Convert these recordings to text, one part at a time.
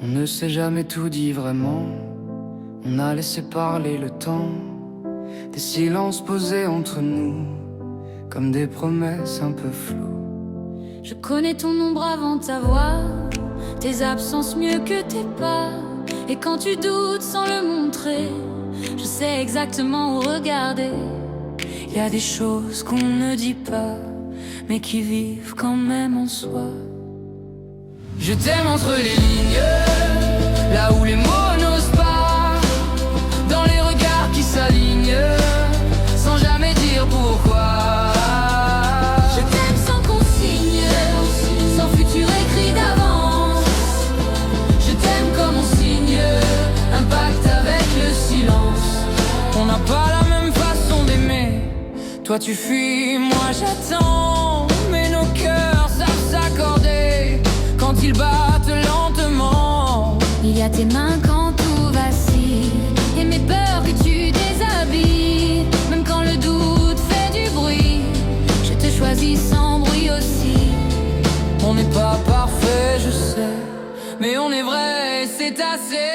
On ne s'est jamais tout dit vraiment. On a laissé parler le temps. Des silences posés entre nous, comme des promesses un peu floues. Je connais ton ombre avant ta voix, tes absences mieux que tes pas. Et quand tu doutes sans le montrer, je sais exactement où regarder. Y a des choses qu'on ne dit pas, mais qui vivent quand même en soi. Je t'aime entre les lignes, là où les mots n'osent pas, dans les regards qui s'alignent, sans jamais dire pourquoi. Je t'aime sans consigne, sans futur écrit d'avance. Je t'aime comme on signe un pacte avec le silence. On n'a pas la même façon d'aimer. Toi tu fuis, moi j'attends, mais nos cœurs savent s'accorder quand ils battent lentement. Il y a tes mains quand tout vacille, et mes peurs que tu déshabilles. Même quand le doute fait du bruit, je te choisis sans bruit aussi. On n'est pas parfait, je sais, mais on est vrai, c'est assez.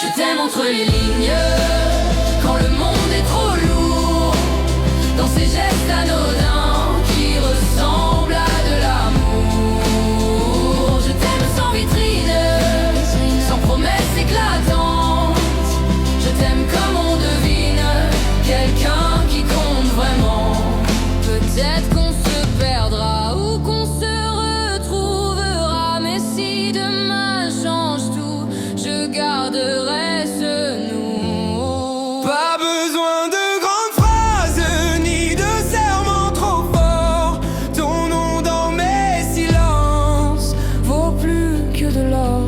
Je t'aime entre les lignes, quand le monde est trop lourd, dans ces gestes anodins qui ressemblent à de l'amour. Je t'aime sans vitrine, sans promesse éclatante. Je t'aime comme on devine quelqu'un qui compte vraiment. Peut-être qu'on se perdra ou qu'on se retrouvera, mais si demain change tout, je garderai ce nous. Pas besoin de grandes phrases, ni de serments trop forts. Ton nom dans mes silences vaut plus que de l'or.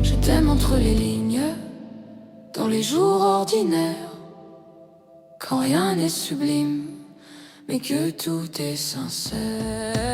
Je t'aime entre les lignes, dans les jours ordinaires, quand rien n'est sublime, mais que tout est sincère.